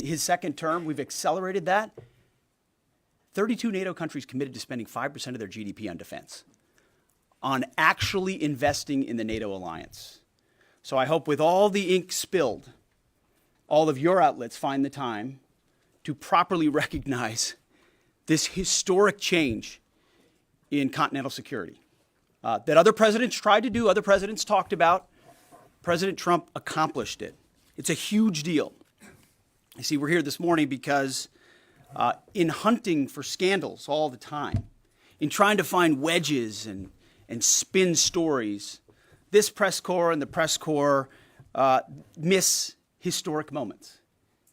his second term, we've accelerated that. 32 NATO countries committed to spending 5% of their GDP on defense, on actually investing in the NATO alliance. So I hope with all the ink spilled, all of your outlets find the time to properly recognize this historic change in continental security that other presidents tried to do, other presidents talked about. President Trump accomplished it. It's a huge deal. You see, we're here this morning because in hunting for scandals all the time, in trying to find wedges and spin stories, this press corps and the press corps miss historic moments.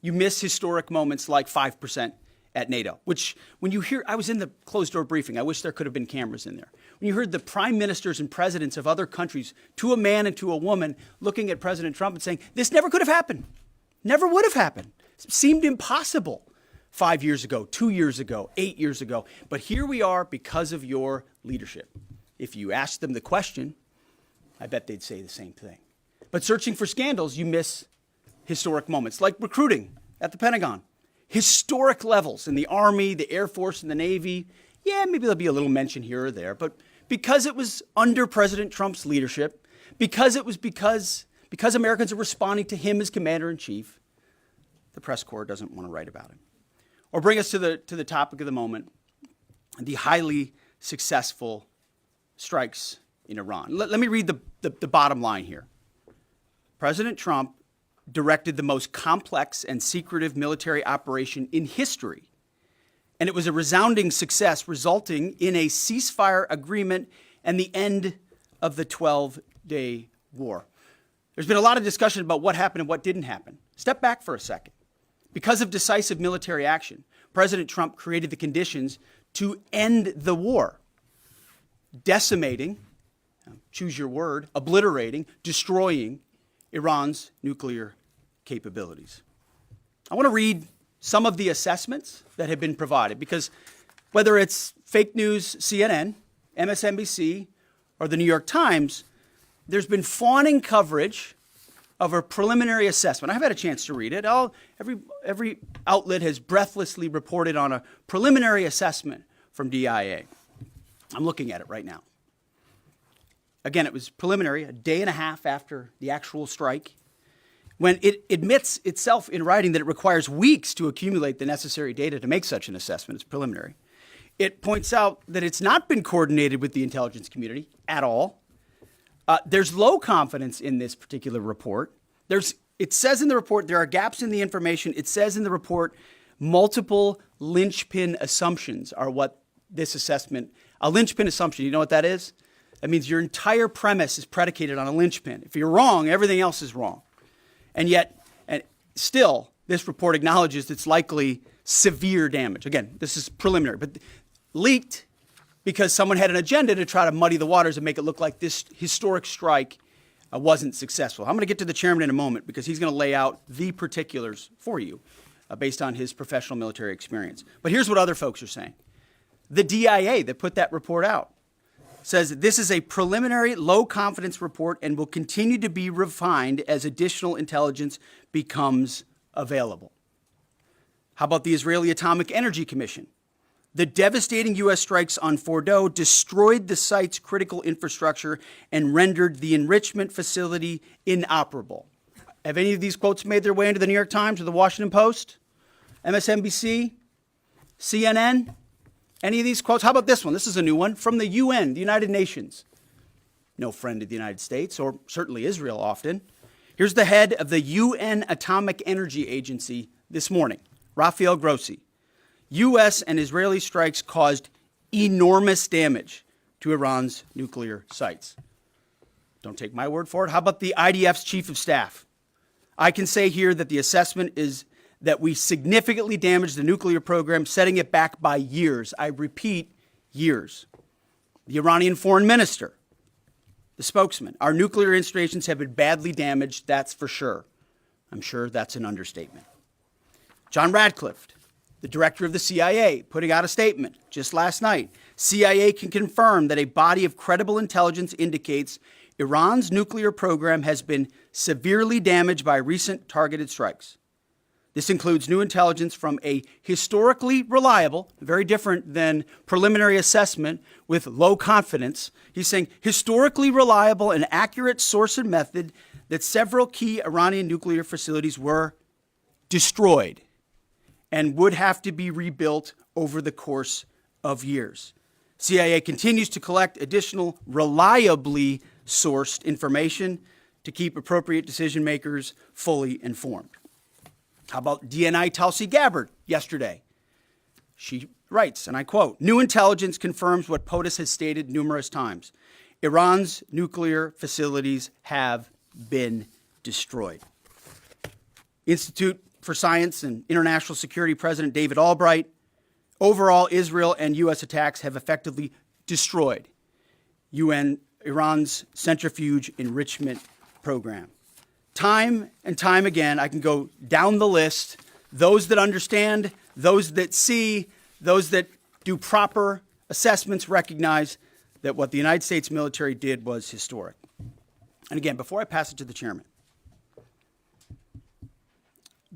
You miss historic moments like 5% at NATO, which when you hear, I was in the closed-door briefing. I wish there could have been cameras in there. When you heard the prime ministers and presidents of other countries, to a man and to a woman, looking at President Trump and saying, this never could have happened, never would have happened. It seemed impossible 5 years ago, 2 years ago, 8 years ago. But here we are because of your leadership. If you asked them the question, I bet they'd say the same thing. But searching for scandals, you miss historic moments, like recruiting at the Pentagon. Historic levels in the Army, the Air Force, and the Navy. Yeah, maybe there'll be a little mention here or there, but because it was under President Trump's leadership, because Americans are responding to him as commander-in-chief, the press corps doesn't want to write about it. Or bring us to the topic of the moment, the highly successful strikes in Iran. Let me read the bottom line here. President Trump directed the most complex and secretive military operation in history, and it was a resounding success, resulting in a ceasefire agreement and the end of the 12-day war. There's been a lot of discussion about what happened and what didn't happen. Step back for a second. Because of decisive military action, President Trump created the conditions to end the war, decimating, choose your word, obliterating, destroying Iran's nuclear capabilities. I want to read some of the assessments that have been provided, because whether it's fake news, CNN, MSNBC, or the New York Times, there's been fawning coverage of a preliminary assessment. I've had a chance to read it. Every outlet has breathlessly reported on a preliminary assessment from DIA. I'm looking at it right now. Again, it was preliminary, a day and a half after the actual strike, when it admits itself in writing that it requires weeks to accumulate the necessary data to make such an assessment. It's preliminary. It points out that it's not been coordinated with the intelligence community at all. There's low confidence in this particular report. It says in the report there are gaps in the information. It says in the report multiple linchpin assumptions are what this assessment, a linchpin assumption, you know what that is? That means your entire premise is predicated on a linchpin. If you're wrong, everything else is wrong. And yet, still, this report acknowledges it's likely severe damage. Again, this is preliminary, but leaked because someone had an agenda to try to muddy the waters and make it look like this historic strike wasn't successful. I'm going to get to the chairman in a moment because he's going to lay out the particulars for you based on his professional military experience. But here's what other folks are saying. The DIA that put that report out says this is a preliminary low-confidence report and will continue to be refined as additional intelligence becomes available. How about the Israeli Atomic Energy Commission? The devastating U.S. strikes on Fordow destroyed the site's critical infrastructure and rendered the enrichment facility inoperable. Have any of these quotes made their way into the New York Times or the Washington Post? MSNBC? CNN? Any of these quotes? How about this one? This is a new one from the UN, the United Nations. No friend of the United States, or certainly Israel often. Here's the head of the UN Atomic Energy Agency this morning, Rafael Grossi. U.S. and Israeli strikes caused enormous damage to Iran's nuclear sites. Don't take my word for it. How about the IDF's chief of staff? I can say here that the assessment is that we significantly damaged the nuclear program, setting it back by years. I repeat, years. The Iranian foreign minister, the spokesman, our nuclear installations have been badly damaged, that's for sure. I'm sure that's an understatement. John Radcliffe, the director of the CIA, putting out a statement just last night. CIA can confirm that a body of credible intelligence indicates Iran's nuclear program has been severely damaged by recent targeted strikes. This includes new intelligence from a historically reliable, very different than preliminary assessment with low confidence. He's saying historically reliable and accurate source and method that several key Iranian nuclear facilities were destroyed and would have to be rebuilt over the course of years. CIA continues to collect additional reliably sourced information to keep appropriate decision makers fully informed. How about DNI Tulsi Gabbard yesterday? She writes, and I quote, "New intelligence confirms what POTUS has stated numerous times. Iran's nuclear facilities have been destroyed." Institute for Science and International Security President David Albright, overall, Israel and U.S. attacks have effectively destroyed Iran's centrifuge enrichment program. Time and time again, I can go down the list. Those that understand, those that see, those that do proper assessments recognize that what the United States military did was historic. And again, before I pass it to the chairman,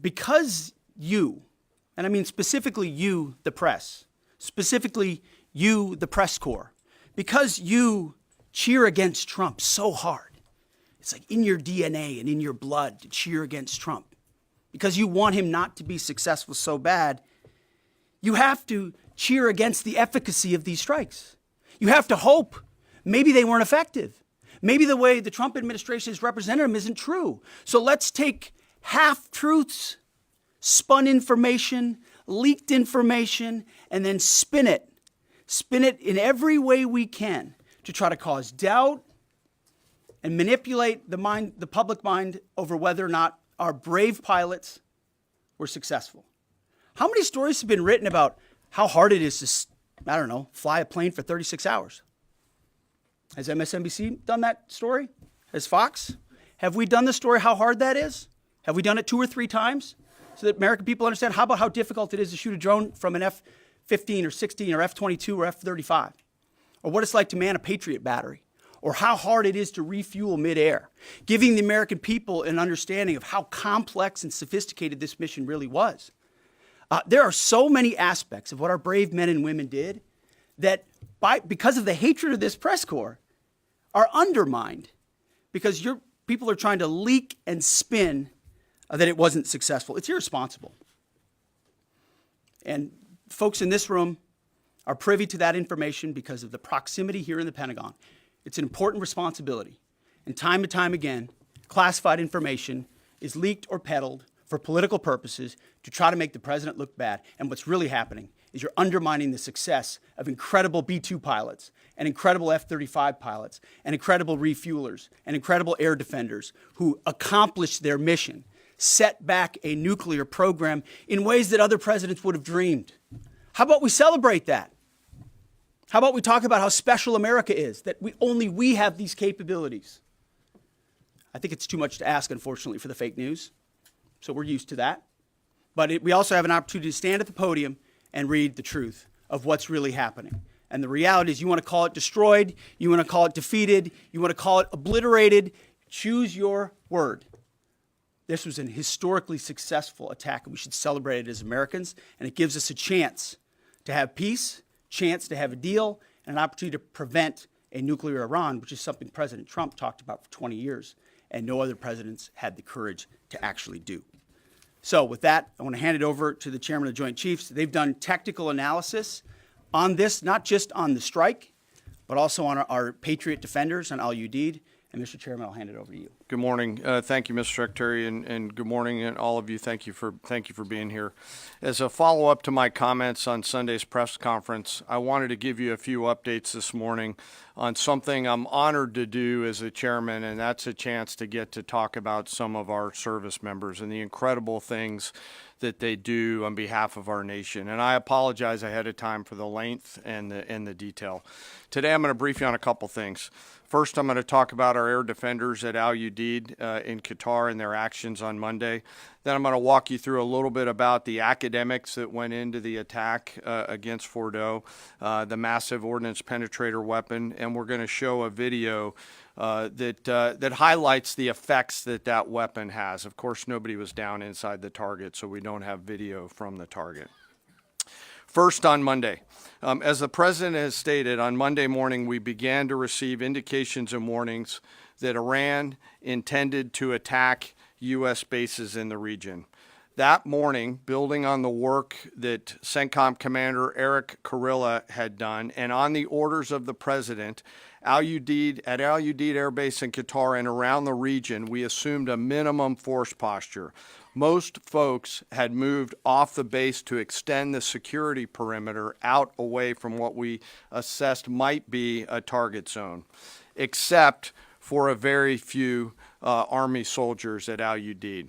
because you, and I mean specifically you, the press, specifically you, the press corps, because you cheer against Trump so hard, it's like in your DNA and in your blood to cheer against Trump, because you want him not to be successful so bad, you have to cheer against the efficacy of these strikes. You have to hope maybe they weren't effective. Maybe the way the Trump administration has represented them isn't true. So let's take half-truths, spun information, leaked information, and then spin it in every way we can to try to cause doubt and manipulate the public mind over whether or not our brave pilots were successful. How many stories have been written about how hard it is to, fly a plane for 36 hours? Has MSNBC done that story? Has Fox? Have we done the story how hard that is? Have we done it 2 or 3 times so that American people understand? How about how difficult it is to shoot a drone from an F-15 or 16 or F-22 or F-35? Or what it's like to man a Patriot battery? Or how hard it is to refuel midair? Giving the American people an understanding of how complex and sophisticated this mission really was. There are so many aspects of what our brave men and women did that because of the hatred of this press corps are undermined because your people are trying to leak and spin that it wasn't successful. It's irresponsible. And folks in this room are privy to that information because of the proximity here in the Pentagon. It's an important responsibility. And time and time again, classified information is leaked or peddled for political purposes to try to make the president look bad. And what's really happening is you're undermining the success of incredible B-2 pilots and incredible F-35 pilots and incredible refuelers and incredible air defenders who accomplished their mission, set back a nuclear program in ways that other presidents would have dreamed. How about we celebrate that? How about we talk about how special America is, that only we have these capabilities? I think it's too much to ask, unfortunately, for the fake news. So we're used to that. But we also have an opportunity to stand at the podium and read the truth of what's really happening. And the reality is you want to call it destroyed, you want to call it defeated, you want to call it obliterated, choose your word. This was an historically successful attack, and we should celebrate it as Americans. And it gives us a chance to have peace, chance to have a deal, and an opportunity to prevent a nuclear Iran, which is something President Trump talked about for 20 years, and no other presidents had the courage to actually do. So with that, I want to hand it over to the chairman of the Joint Chiefs. They've done technical analysis on this, not just on the strike, but also on our Patriot defenders, on al-Udeid. And Mr. Chairman, I'll hand it over to you. Good morning. Thank you, Mr. Secretary, and good morning, and all of you. Thank you for being here. As a follow-up to my comments on Sunday's press conference, I wanted to give you a few updates this morning on something I'm honored to do as a chairman, and that's a chance to get to talk about some of our service members and the incredible things that they do on behalf of our nation. And I apologize ahead of time for the length and the detail. Today I'm going to brief you on a couple things. First, I'm going to talk about our air defenders at Al Udeid in Qatar and their actions on Monday. Then I'm going to walk you through a little bit about the academics that went into the attack against Fordo, the massive ordnance penetrator weapon, and we're going to show a video that highlights the effects that weapon has. Of course, nobody was down inside the target, so we don't have video from the target. First, on Monday, as the president has stated, on Monday morning we began to receive indications and warnings that Iran intended to attack U.S. bases in the region. That morning, building on the work that CENTCOM Commander Eric Kurilla had done, and on the orders of the president, at Al Udeid Air Base in Qatar and around the region, we assumed a minimum force posture. Most folks had moved off the base to extend the security perimeter out away from what we assessed might be a target zone, except for a very few Army soldiers at Al Udeid.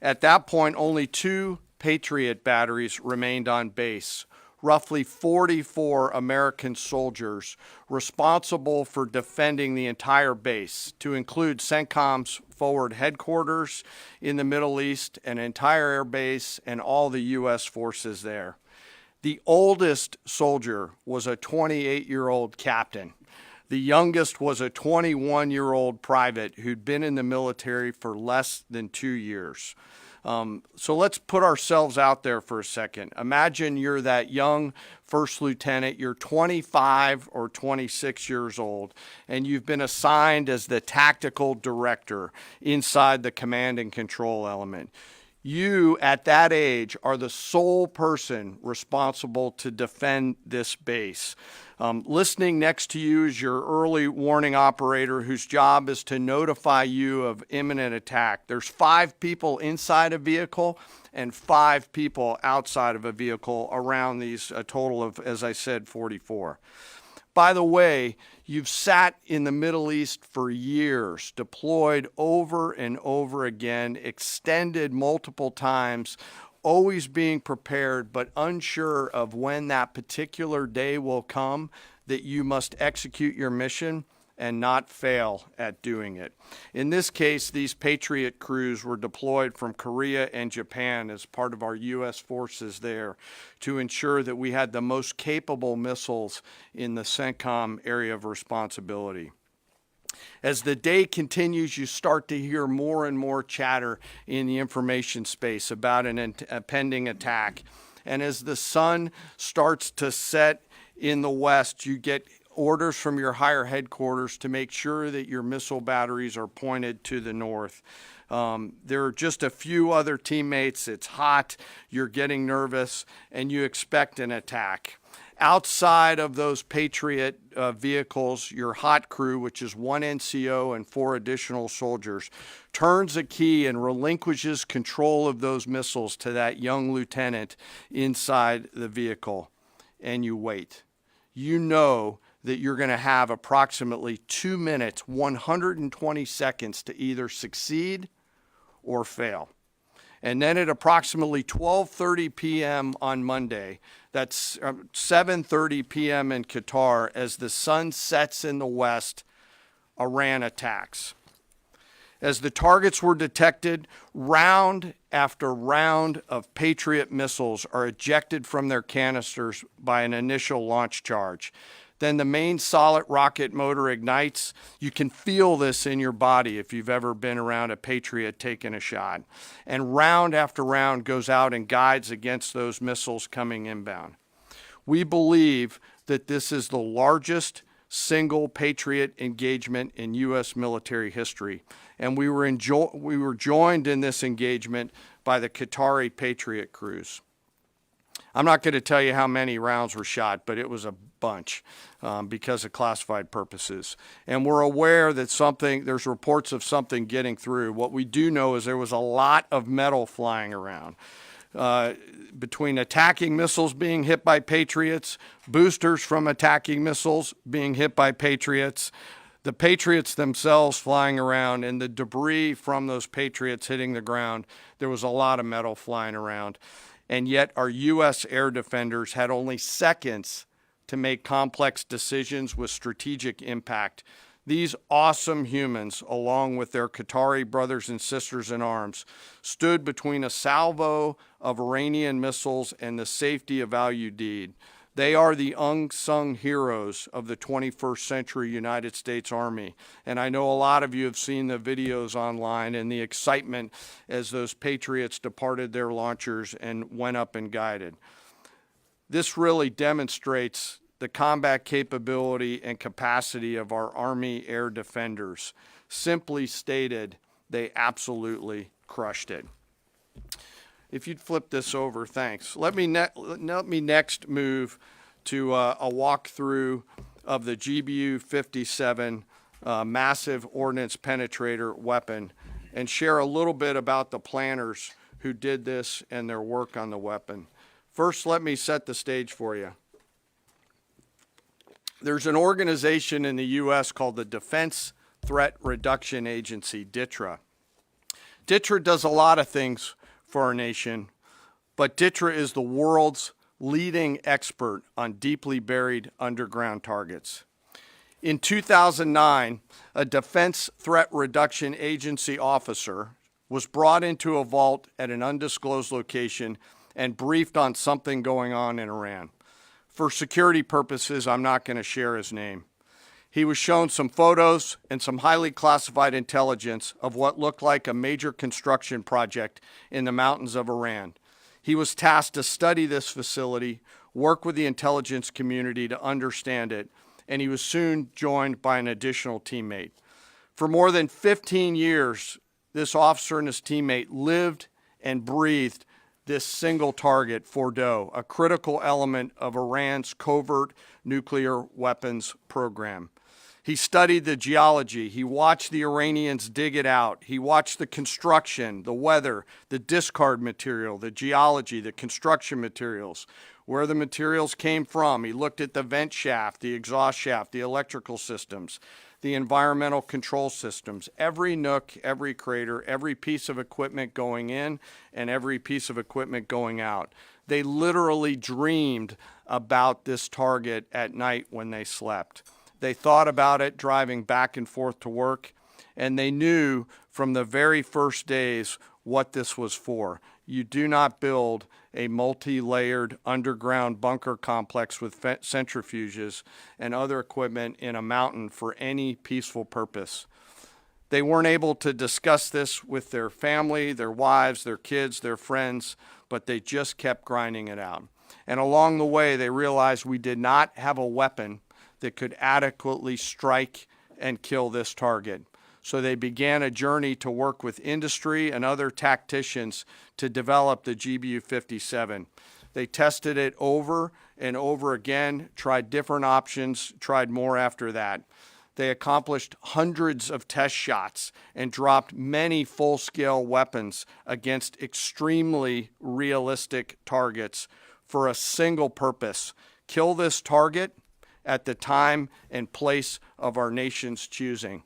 At that point, only 2 Patriot batteries remained on base, roughly 44 American soldiers responsible for defending the entire base, to include CENTCOM's forward headquarters in the Middle East, an entire air base, and all the U.S. forces there. The oldest soldier was a 28-year-old captain. The youngest was a 21-year-old private who'd been in the military for less than 2 years. So let's put ourselves out there for a second. Imagine you're that young first lieutenant, you're 25 or 26 years old, and you've been assigned as the tactical director inside the command and control element. You, at that age, are the sole person responsible to defend this base. Listening next to you is your early warning operator whose job is to notify you of imminent attack. There's 5 people inside a vehicle and 5 people outside of a vehicle around these, a total of, as I said, 44. By the way, you've sat in the Middle East for years, deployed over and over again, extended multiple times, always being prepared, but unsure of when that particular day will come that you must execute your mission and not fail at doing it. In this case, these Patriot crews were deployed from Korea and Japan as part of our U.S. forces there to ensure that we had the most capable missiles in the CENTCOM area of responsibility. As the day continues, you start to hear more and more chatter in the information space about a pending attack. And as the sun starts to set in the west, you get orders from your higher headquarters to make sure that your missile batteries are pointed to the north. There are just a few other teammates. It's hot, you're getting nervous, and you expect an attack. Outside of those Patriot vehicles, your hot crew, which is 1 NCO and 4 additional soldiers, turns a key and relinquishes control of those missiles to that young lieutenant inside the vehicle. And you wait. You know that you're going to have approximately 2 minutes, 120 seconds to either succeed or fail. And then at approximately 12:30 p.m. on Monday, that's 7:30 p.m. in Qatar, as the sun sets in the west, Iran attacks. As the targets were detected, round after round of Patriot missiles are ejected from their canisters by an initial launch charge. Then the main solid rocket motor ignites. You can feel this in your body if you've ever been around a Patriot taking a shot. And round after round goes out and guides against those missiles coming inbound. We believe that this is the largest single Patriot engagement in U.S. military history. And we were joined in this engagement by the Qatari Patriot crews. I'm not going to tell you how many rounds were shot, but it was a bunch because of classified purposes. And we're aware that there's reports of something getting through. What we do know is there was a lot of metal flying around. Between attacking missiles being hit by Patriots, boosters from attacking missiles being hit by Patriots, the Patriots themselves flying around, and the debris from those Patriots hitting the ground, there was a lot of metal flying around. And yet our U.S. air defenders had only seconds to make complex decisions with strategic impact. These awesome humans, along with their Qatari brothers and sisters in arms, stood between a salvo of Iranian missiles and the safety of Al Udeid. They are the unsung heroes of the 21st century United States Army. And I know a lot of you have seen the videos online and the excitement as those Patriots departed their launchers and went up and guided. This really demonstrates the combat capability and capacity of our Army air defenders. Simply stated, they absolutely crushed it. If you'd flip this over, thanks. Let me next move to a walkthrough of the GBU-57 massive ordnance penetrator weapon and share a little bit about the planners who did this and their work on the weapon. First, let me set the stage for you. There's an organization in the U.S. called the Defense Threat Reduction Agency, DTRA. DTRA does a lot of things for our nation, but DTRA is the world's leading expert on deeply buried underground targets. In 2009, a Defense Threat Reduction Agency officer was brought into a vault at an undisclosed location and briefed on something going on in Iran. For security purposes, I'm not going to share his name. He was shown some photos and some highly classified intelligence of what looked like a major construction project in the mountains of Iran. He was tasked to study this facility, work with the intelligence community to understand it, and he was soon joined by an additional teammate. For more than 15 years, this officer and his teammate lived and breathed this single target, Fordow, a critical element of Iran's covert nuclear weapons program. He studied the geology. He watched the Iranians dig it out. He watched the construction, the weather, the discard material, the geology, the construction materials, where the materials came from. He looked at the vent shaft, the exhaust shaft, the electrical systems, the environmental control systems, every nook, every crater, every piece of equipment going in and every piece of equipment going out. They literally dreamed about this target at night when they slept. They thought about it driving back and forth to work, and they knew from the very first days what this was for. You do not build a multi-layered underground bunker complex with centrifuges and other equipment in a mountain for any peaceful purpose. They weren't able to discuss this with their family, their wives, their kids, their friends, but they just kept grinding it out. And along the way, they realized we did not have a weapon that could adequately strike and kill this target. So they began a journey to work with industry and other tacticians to develop the GBU-57. They tested it over and over again, tried different options, tried more after that. They accomplished hundreds of test shots and dropped many full-scale weapons against extremely realistic targets for a single purpose: kill this target at the time and place of our nation's choosing.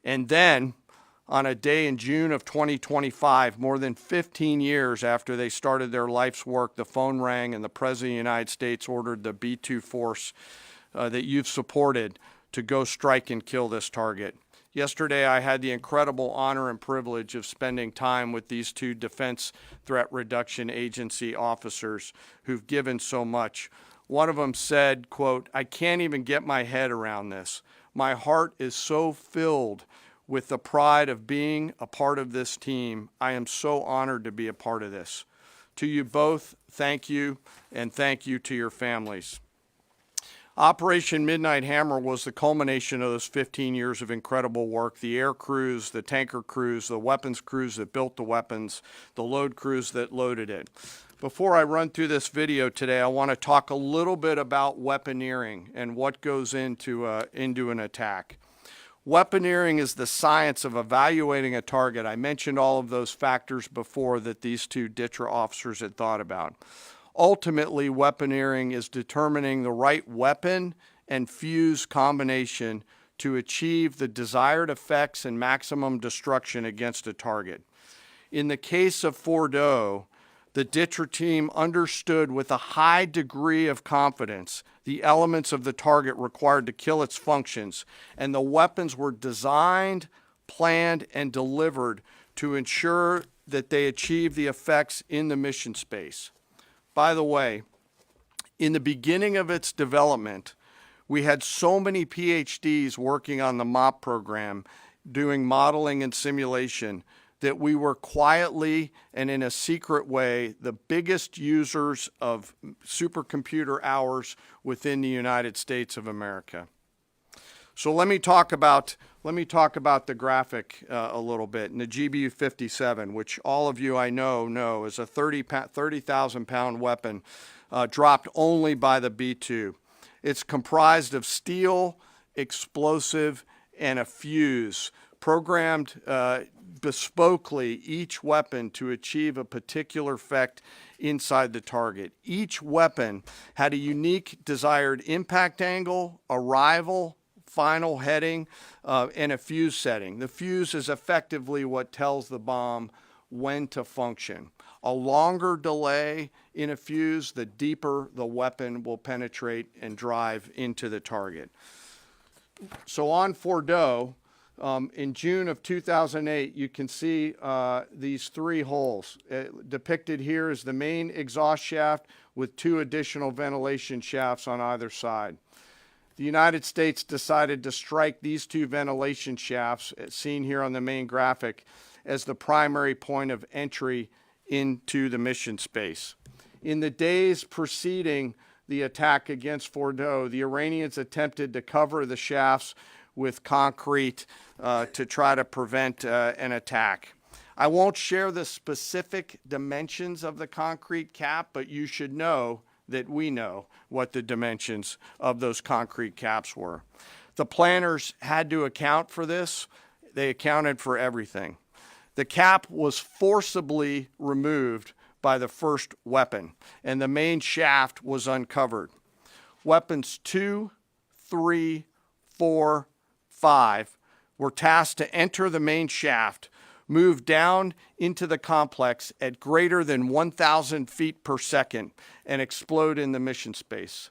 And then, on a day in June of 2025, more than 15 years after they started their life's work, the phone rang and the President of the United States ordered the B-2 force that you've supported to go strike and kill this target. Yesterday, I had the incredible honor and privilege of spending time with these two Defense Threat Reduction Agency officers who've given so much. One of them said, quote, "I can't even get my head around this. My heart is so filled with the pride of being a part of this team. I am so honored to be a part of this." To you both, thank you, and thank you to your families. Operation Midnight Hammer was the culmination of those 15 years of incredible work. The air crews, the tanker crews, the weapons crews that built the weapons, the load crews that loaded it. Before I run through this video today, I want to talk a little bit about weaponeering and what goes into an attack. Weaponeering is the science of evaluating a target. I mentioned all of those factors before that these two DTRA officers had thought about. Ultimately, weaponeering is determining the right weapon and fuse combination to achieve the desired effects and maximum destruction against a target. In the case of Fordow, the DTRA team understood with a high degree of confidence the elements of the target required to kill its functions, and the weapons were designed, planned, and delivered to ensure that they achieve the effects in the mission space. By the way, in the beginning of its development, we had so many PhDs working on the MOP program, doing modeling and simulation, that we were quietly and in a secret way the biggest users of supercomputer hours within the United States of America. So let me talk about the graphic a little bit. And the GBU-57, which all of you I know is a 30,000 pound weapon dropped only by the B-2. It's comprised of steel, explosive, and a fuse, programmed bespokely, each weapon to achieve a particular effect inside the target. Each weapon had a unique desired impact angle, arrival, final heading, and a fuse setting. The fuse is effectively what tells the bomb when to function. A longer delay in a fuse, the deeper the weapon will penetrate and drive into the target. So on Fordo, in June of 2008, you can see these three holes. Depicted here is the main exhaust shaft with 2 additional ventilation shafts on either side. The United States decided to strike these 2 ventilation shafts, seen here on the main graphic, as the primary point of entry into the mission space. In the days preceding the attack against Fordo, the Iranians attempted to cover the shafts with concrete to try to prevent an attack. I won't share the specific dimensions of the concrete cap, but you should know that we know what the dimensions of those concrete caps were. The planners had to account for this. They accounted for everything. The cap was forcibly removed by the first weapon, and the main shaft was uncovered. Weapons 2, 3, 4, 5 were tasked to enter the main shaft, move down into the complex at greater than 1,000 feet per second, and explode in the mission space.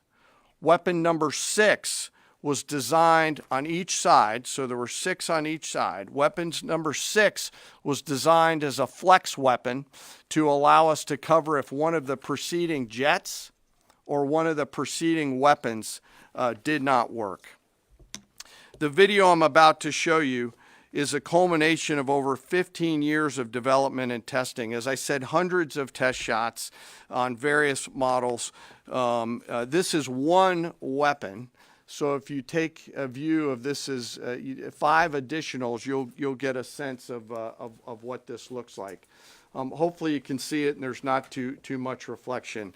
Weapon number 6 was designed on each side, so there were 6 on each side. Weapons number 6 was designed as a flex weapon to allow us to cover if one of the preceding jets or one of the preceding weapons did not work. The video I'm about to show you is a culmination of over 15 years of development and testing. As I said, hundreds of test shots on various models. This is one weapon. So if you take a view of this as 5 additionals, you'll get a sense of what this looks like. Hopefully you can see it and there's not too much reflection.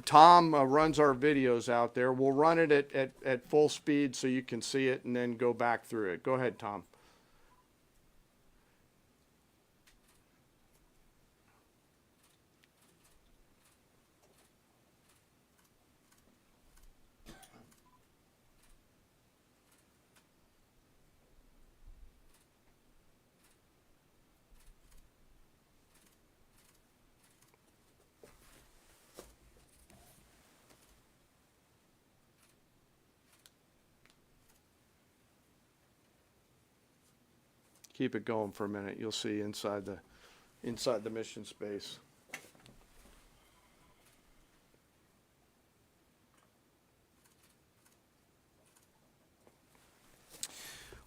Tom runs our videos out there. We'll run it at full speed so you can see it and then go back through it. Go ahead, Tom. Keep it going for a minute. You'll see inside the mission space.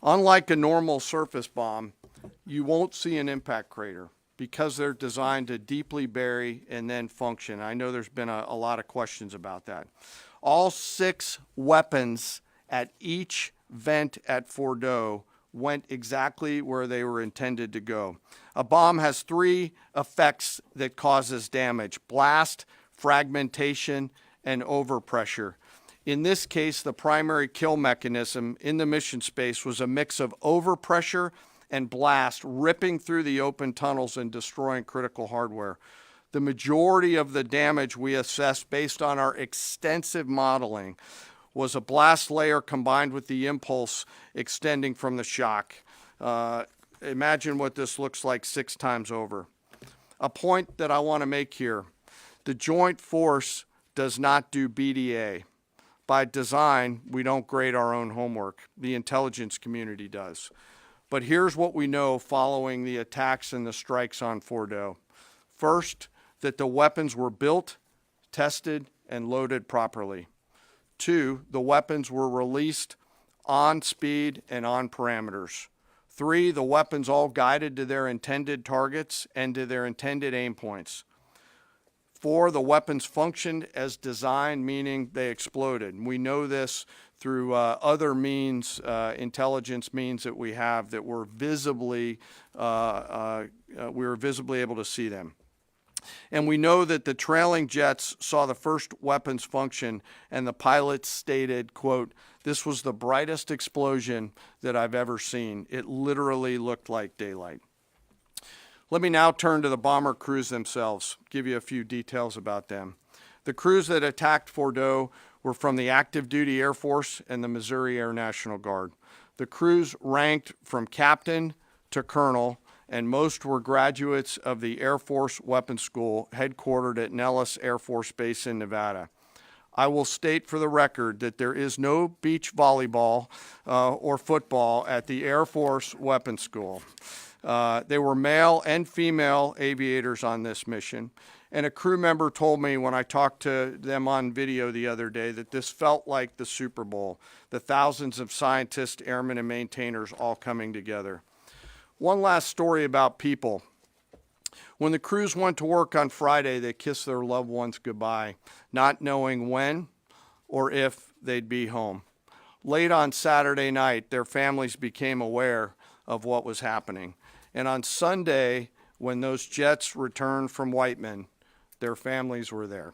Unlike a normal surface bomb, you won't see an impact crater because they're designed to deeply bury and then function. I know there's been a lot of questions about that. All 6 weapons at each vent at Fordo went exactly where they were intended to go. A bomb has 3 effects that causes damage: blast, fragmentation, and overpressure. In this case, the primary kill mechanism in the mission space was a mix of overpressure and blast ripping through the open tunnels and destroying critical hardware. The majority of the damage we assessed based on our extensive modeling was a blast layer combined with the impulse extending from the shock. Imagine what this looks like 6 times over. A point that I want to make here: the joint force does not do BDA. By design, we don't grade our own homework. The intelligence community does. But here's what we know following the attacks and the strikes on Fordo. First, that the weapons were built, tested, and loaded properly. 2, the weapons were released on speed and on parameters. 3, the weapons all guided to their intended targets and to their intended aim points. 4, the weapons functioned as designed, meaning they exploded. And we know this through other means, intelligence means that we have that were visibly, we were visibly able to see them. And we know that the trailing jets saw the first weapons function, and the pilots stated, quote, "This was the brightest explosion that I've ever seen. It literally looked like daylight." Let me now turn to the bomber crews themselves, give you a few details about them. The crews that attacked Fordo were from the active duty Air Force and the Missouri Air National Guard. The crews ranked from captain to colonel, and most were graduates of the Air Force Weapons School headquartered at Nellis Air Force Base in Nevada. I will state for the record that there is no beach volleyball or football at the Air Force Weapons School. There were male and female aviators on this mission, and a crew member told me when I talked to them on video the other day that this felt like the Super Bowl, the thousands of scientists, airmen, and maintainers all coming together. One last story about people. When the crews went to work on Friday, they kissed their loved ones goodbye, not knowing when or if they'd be home. Late on Saturday night, their families became aware of what was happening. And on Sunday, when those jets returned from Whiteman, their families were there.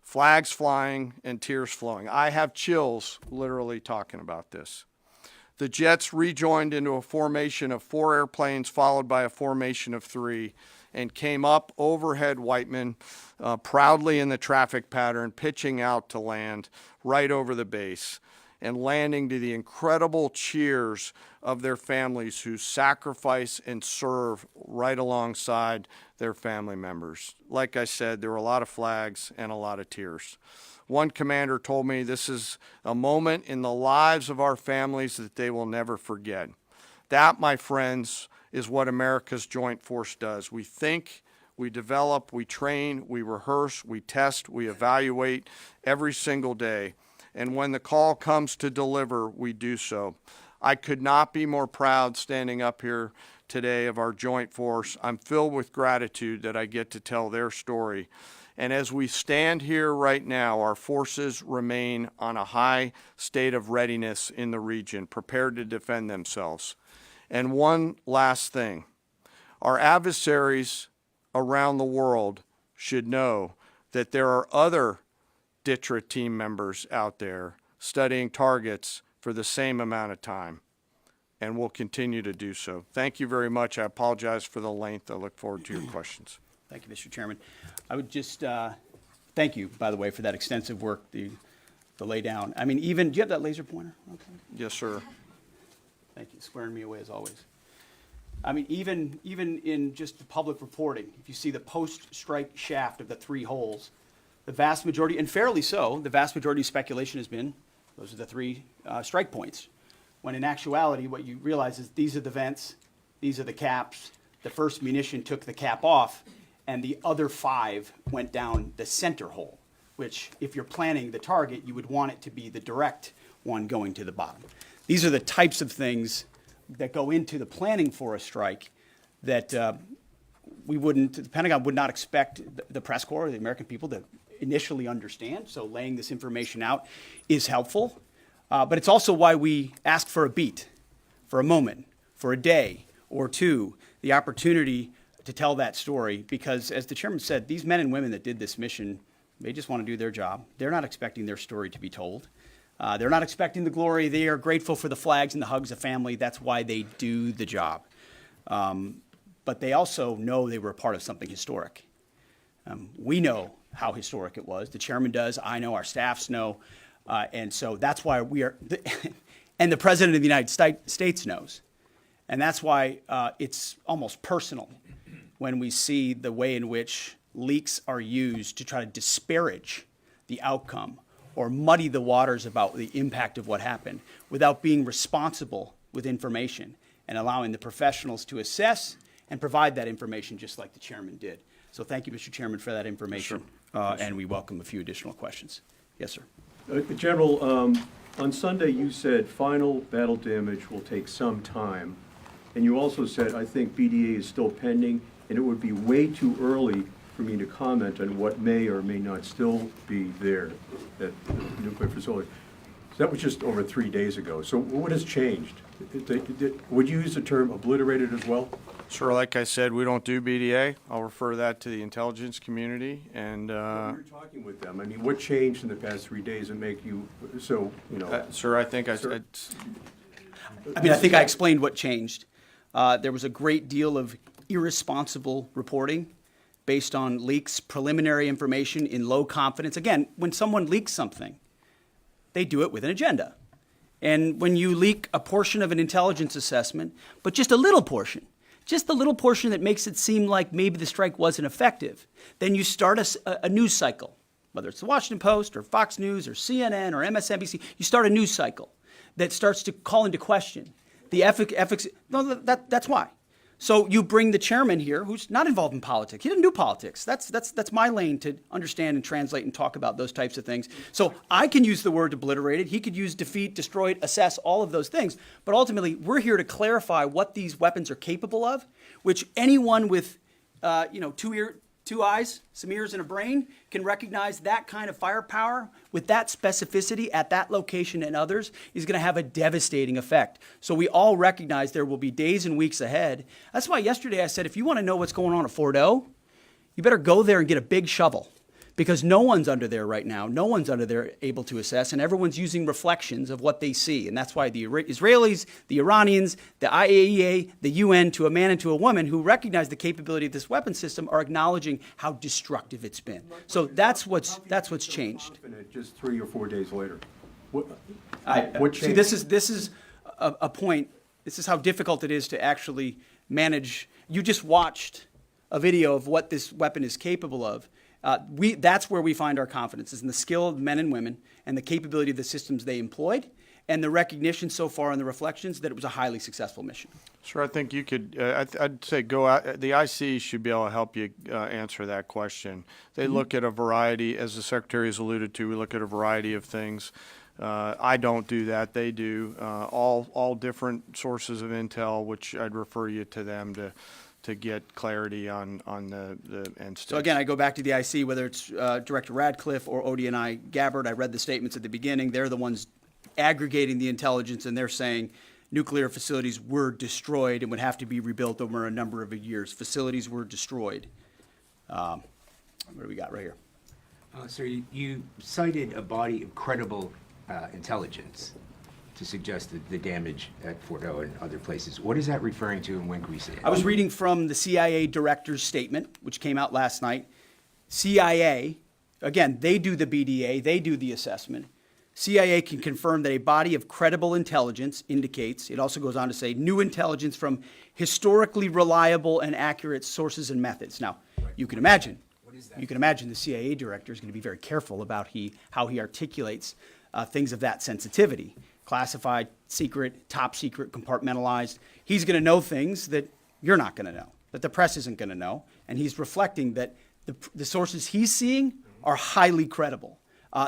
Flags flying and tears flowing. I have chills literally talking about this. The jets rejoined into a formation of 4 airplanes followed by a formation of 3 and came up overhead Whiteman proudly in the traffic pattern, pitching out to land right over the base and landing to the incredible cheers of their families who sacrifice and serve right alongside their family members. Like I said, there were a lot of flags and a lot of tears. One commander told me this is a moment in the lives of our families that they will never forget. That, my friends, is what America's Joint Force does. We think, we develop, we train, we rehearse, we test, we evaluate every single day. And when the call comes to deliver, we do so. I could not be more proud standing up here today of our Joint Force. I'm filled with gratitude that I get to tell their story. And as we stand here right now, our forces remain on a high state of readiness in the region, prepared to defend themselves. And one last thing, our adversaries around the world should know that there are other DTRA team members out there studying targets for the same amount of time, and will continue to do so. Thank you very much. I apologize for the length. I look forward to your questions. Thank you, Mr. Chairman. I would just thank you, by the way, for that extensive work, the lay down. I mean, even, do you have that laser pointer? Okay. Yes, sir. Thank you, squaring me away as always. I mean, even in just the public reporting, if you see the post-strike shaft of the 3 holes, the vast majority, and fairly so, the vast majority of speculation has been, those are the 3 strike points. When in actuality, what you realize is these are the vents, these are the caps, the first munition took the cap off, and the other 5 went down the center hole, which if you're planning the target, you would want it to be the direct one going to the bottom. These are the types of things that go into the planning for a strike that the Pentagon would not expect the press corps, the American people, to initially understand. So laying this information out is helpful. But it's also why we ask for a beat, for a moment, for a day or 2, the opportunity to tell that story, because as the chairman said, these men and women that did this mission, they just want to do their job. They're not expecting their story to be told. They're not expecting the glory. They are grateful for the flags and the hugs of family. That's why they do the job. But they also know they were a part of something historic. We know how historic it was. The chairman does. I know. Our staffs know. And so that's why we are, and the President of the United States knows. And that's why it's almost personal when we see the way in which leaks are used to try to disparage the outcome or muddy the waters about the impact of what happened without being responsible with information and allowing the professionals to assess and provide that information just like the chairman did. So thank you, Mr. Chairman, for that information. And we welcome a few additional questions. Yes, sir. General, on Sunday you said final battle damage will take some time. And you also said, I think BDA is still pending, and it would be way too early for me to comment on what may or may not still be there at the nuclear facility. So that was just over 3 days ago. So what has changed? Would you use the term obliterated as well? Sure, like I said, we don't do BDA. I'll refer that to the intelligence community, and You're talking with them. I mean, what changed in the past 3 days that make you so, sir, I think I Sir? said, I mean, I think I explained what changed. There was a great deal of irresponsible reporting based on leaks, preliminary information in low confidence. Again, when someone leaks something, they do it with an agenda. And when you leak a portion of an intelligence assessment, but just a little portion that makes it seem like maybe the strike wasn't effective, then you start a news cycle, whether it's the Washington Post or Fox News or CNN or MSNBC, you start a news cycle that starts to call into question the ethics. No, that's why. So you bring the chairman here, who's not involved in politics. He didn't do politics. That's my lane to understand and translate and talk about those types of things. So I can use the word obliterated. He could use defeat, destroyed, assess, all of those things. But ultimately, we're here to clarify what these weapons are capable of, which anyone with, two eyes, some ears, and a brain can recognize that kind of firepower with that specificity at that location and others is going to have a devastating effect. So we all recognize there will be days and weeks ahead. That's why yesterday I said, if you want to know what's going on at Fort O, you better go there and get a big shovel, because no one's under there right now. No one's under there able to assess, and everyone's using reflections of what they see. And that's why the Israelis, the Iranians, the IAEA, the UN, to a man and to a woman who recognize the capability of this weapon system are acknowledging how destructive it's been. So that's what's changed. Just 3 or 4 days later. What See, changed? this is a point. This is how difficult it is to actually manage. You just watched a video of what this weapon is capable of. That's where we find our confidence, is in the skill of men and women and the capability of the systems they employed and the recognition so far in the reflections that it was a highly successful mission. sir, I think you could, I'd say go out, the IC should be able to help you answer that question. They look at a variety, as the Secretary has alluded to, we look at a variety of things. I don't do that, they do. All different sources of intel, which I'd refer you to them to get clarity on the end state. So again, I go back to the IC, whether it's Director Radcliffe or ODNI Gabbard. I read the statements at the beginning. They're the ones aggregating the intelligence, and they're saying nuclear facilities were destroyed and would have to be rebuilt over a number of years. Facilities were destroyed. What do we got right here? Sir, you cited a body of credible intelligence to suggest the damage at Fort O and other places. What is that referring to, and when can we see it? I was reading from the CIA director's statement, which came out last night. CIA, again, they do the BDA, they do the assessment. CIA can confirm that a body of credible intelligence indicates, it also goes on to say, new intelligence from historically reliable and accurate sources and methods. Now, you can imagine, the CIA director is going to be very careful about how he articulates things of that sensitivity. Classified, secret, top secret, compartmentalized. He's going to know things that you're not going to know, that the press isn't going to know, and he's reflecting that the sources he's seeing are highly credible.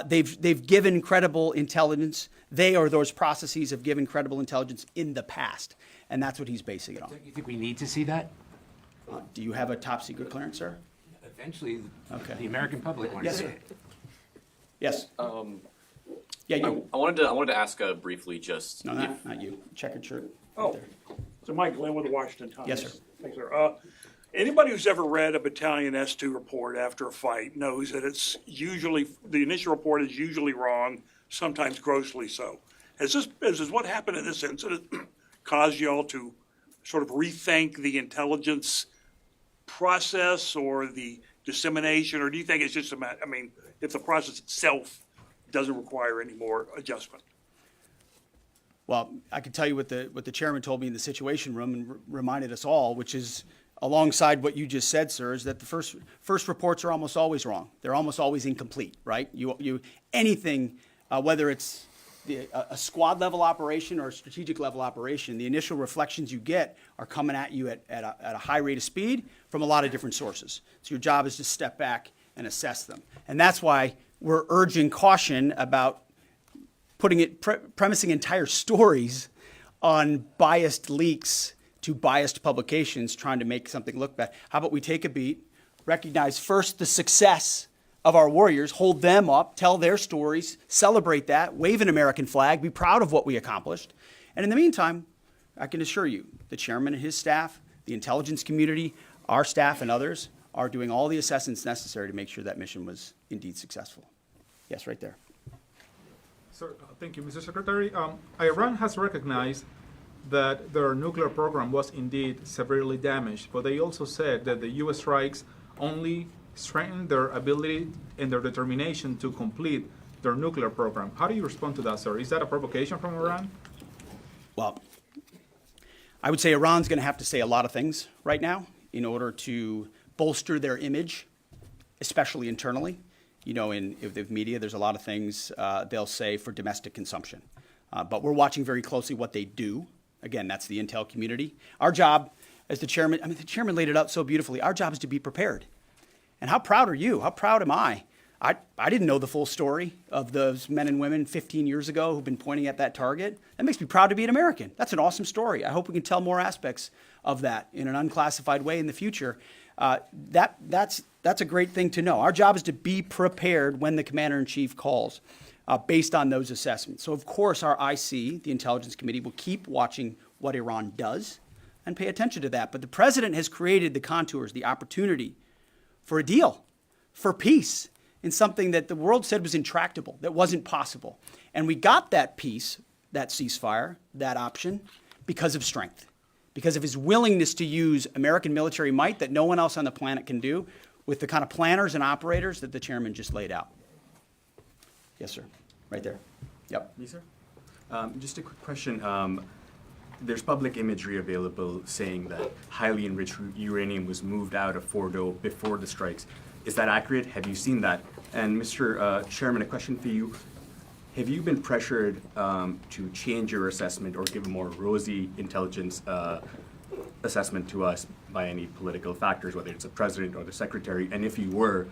They've given credible intelligence. They or those processes have given credible intelligence in the past, and that's what he's basing it on. Don't you think we need to see that? Do you have a top secret clearance, sir? Eventually, Okay. the American public wants Yes, to see sir. it. Yes. Yeah, you. I wanted to ask briefly just No, not you. Checkered shirt. Oh, so Mike Glenn with the Washington Times. Yes, sir. Thanks, sir. Anybody who's ever read a Battalion S2 report after a fight knows that it's usually, the initial report is usually wrong, sometimes grossly so. Has what happened in this incident caused you all to sort of rethink the intelligence process or the dissemination, or do you think it's just a matter, if the process itself doesn't require any more adjustment? Well, I can tell you what the chairman told me in the Situation Room and reminded us all, which is alongside what you just said, sir, is that the first reports are almost always wrong. They're almost always incomplete, right? Anything, whether it's a squad level operation or a strategic level operation, the initial reflections you get are coming at you at a high rate of speed from a lot of different sources. So your job is to step back and assess them. And that's why we're urging caution about premising entire stories on biased leaks to biased publications trying to make something look bad. How about we take a beat, recognize first the success of our warriors, hold them up, tell their stories, celebrate that, wave an American flag, be proud of what we accomplished. And in the meantime, I can assure you, the chairman and his staff, the intelligence community, our staff and others are doing all the assessments necessary to make sure that mission was indeed successful. Yes, right there. Sir, thank you, Mr. Secretary. Iran has recognized that their nuclear program was indeed severely damaged, but they also said that the U.S. strikes only strengthened their ability and their determination to complete their nuclear program. How do you respond to that, sir? Is that a provocation from Iran? Well, I would say Iran's going to have to say a lot of things right now in order to bolster their image, especially internally. You know, in the media, there's a lot of things they'll say for domestic consumption. But we're watching very closely what they do. Again, that's the intel community. Our job as the chairman, the chairman laid it out so beautifully. Our job is to be prepared. And how proud are you? How proud am I? I didn't know the full story of those men and women 15 years ago who've been pointing at that target. That makes me proud to be an American. That's an awesome story. I hope we can tell more aspects of that in an unclassified way in the future. That's a great thing to know. Our job is to be prepared when the commander-in-chief calls based on those assessments. So, of course, our IC, the Intelligence Committee, will keep watching what Iran does and pay attention to that. But the president has created the contours, the opportunity for a deal, for peace, in something that the world said was intractable, that wasn't possible. And we got that peace, that ceasefire, that option, because of strength, because of his willingness to use American military might that no one else on the planet can do with the kind of planners and operators that the chairman just laid out. Yes, sir. Right there. Yep. Me, sir? Just a quick question. There's public imagery available saying that highly enriched uranium was moved out of Fordo before the strikes. Is that accurate? Have you seen that? And Mr. Chairman, a question for you. Have you been pressured to change your assessment or give a more rosy intelligence assessment to us by any political factors, whether it's the president or the secretary? And if you were,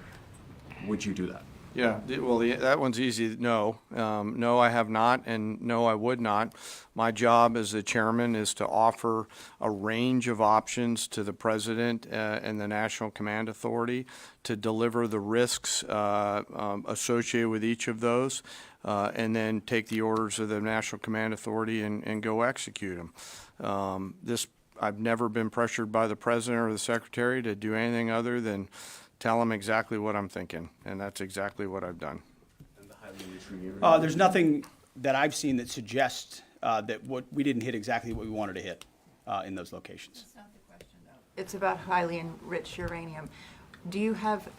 would you do that? Yeah, well, that one's easy. No. No, I have not, and no, I would not. My job as the chairman is to offer a range of options to the president and the National Command Authority to deliver the risks associated with each of those, and then take the orders of the National Command Authority and go execute them. I've never been pressured by the president or the secretary to do anything other than tell them exactly what I'm thinking, and that's exactly what I've done. And the highly enriched uranium? There's nothing that I've seen that suggests that we didn't hit exactly what we wanted to hit in those locations. That's not the question, though. It's about highly enriched uranium. Do you have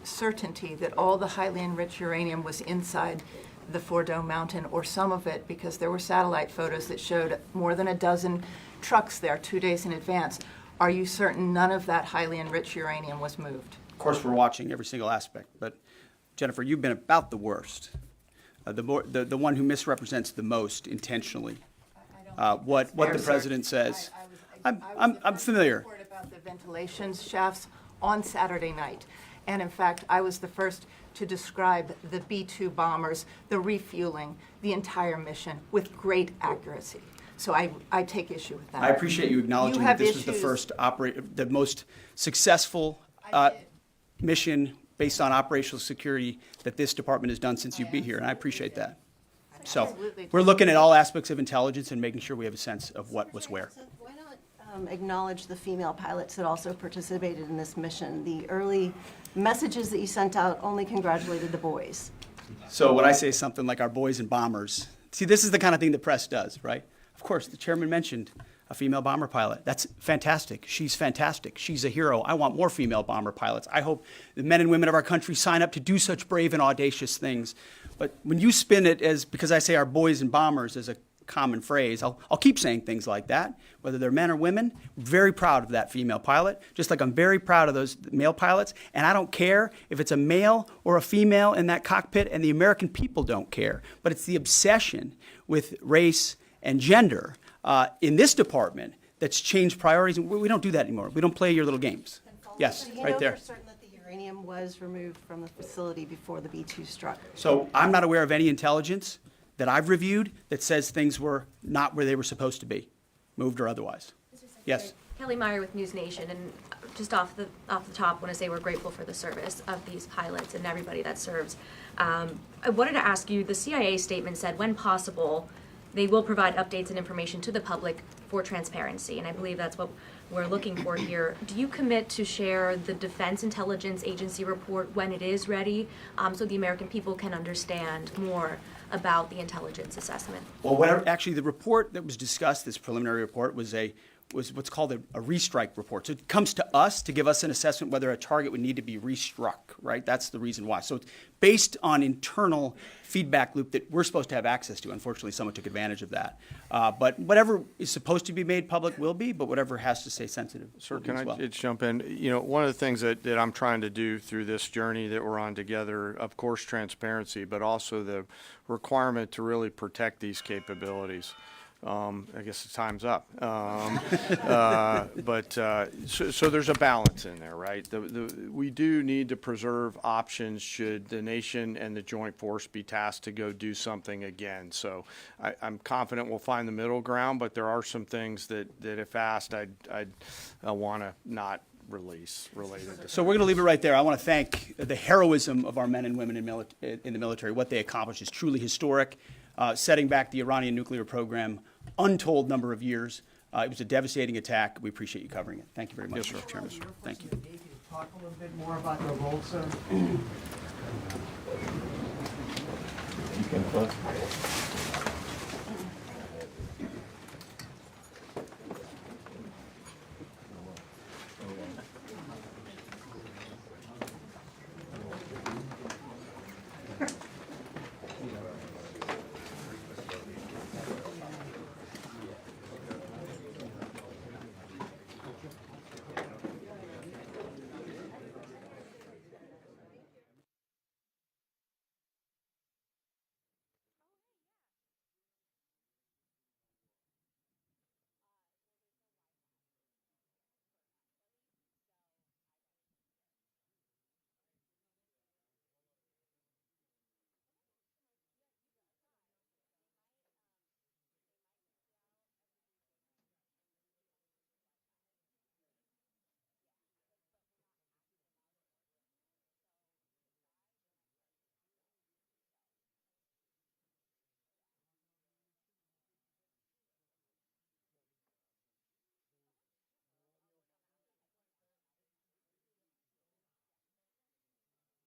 certainty that all the highly enriched uranium was inside the Fordo mountain, or some of it, because there were satellite photos that showed more than a dozen trucks there 2 days in advance? Are you certain none of that highly enriched uranium was moved? Of course, we're watching every single aspect, but Jennifer, you've been about the worst, the one who misrepresents the most intentionally what the president says. I'm familiar. I report about the ventilation shafts on Saturday night, and in fact, I was the first to describe the B-2 bombers, the refueling, the entire mission with great accuracy. So I take issue with that. I appreciate you acknowledging that this was the first the most successful mission based on operational security that this department has done since you've been here, and I appreciate that. So we're looking at all aspects of intelligence and making sure we have a sense of what was where. Why not acknowledge the female pilots that also participated in this mission? The early messages that you sent out only congratulated the boys. So when I say something like our boys and bombers, see, this is the kind of thing the press does, right? Of course, the chairman mentioned a female bomber pilot. That's fantastic. She's fantastic. She's a hero. I want more female bomber pilots. I hope the men and women of our country sign up to do such brave and audacious things. But when you spin it as, because I say our boys and bombers, as a common phrase. I'll keep saying things like that, whether they're men or women. Very proud of that female pilot, just like I'm very proud of those male pilots. And I don't care if it's a male or a female in that cockpit, and the American people don't care. But it's the obsession with race and gender in this department that's changed priorities. We don't do that anymore. We don't play your little games. Yes, So you right know there. for certain that the uranium was removed from the facility before the B-2 struck? So I'm not aware of any intelligence that I've reviewed that says things were not where they were supposed to be, moved or otherwise. Yes. Kelly Meyer with News Nation, and just off the top, want to say we're grateful for the service of these pilots and everybody that serves. I wanted to ask you, the CIA statement said, when possible, they will provide updates and information to the public for transparency, and I believe that's what we're looking for here. Do you commit to share the Defense Intelligence Agency report when it is ready, so the American people can understand more about the intelligence assessment? Well, actually, the report that was discussed, this preliminary report, was what's called a restrike report. So it comes to us to give us an assessment whether a target would need to be restruck, right? That's the reason why. So it's based on internal feedback loop that we're supposed to have access to. Unfortunately, someone took advantage of that. But whatever is supposed to be made public will be, but whatever has to stay sensitive Sir, will be can as I well. just jump in? You know, one of the things that I'm trying to do through this journey that we're on together, of course, transparency, but also the requirement to really protect these capabilities. I guess the time's up. So there's a balance in there, right? We do need to preserve options should the nation and the joint force be tasked to go do something again. So I'm confident we'll find the middle ground, but there are some things that if asked, I'd want to not release related to. So we're going to leave it right there. I want to thank the heroism of our men and women in the military. What they accomplished is truly historic, setting back the Iranian nuclear program untold number of years. It was a devastating attack. We appreciate you covering it. Thank you very much, Mr. Chairman. Thank you. Talk a little bit more about the role, sir. You can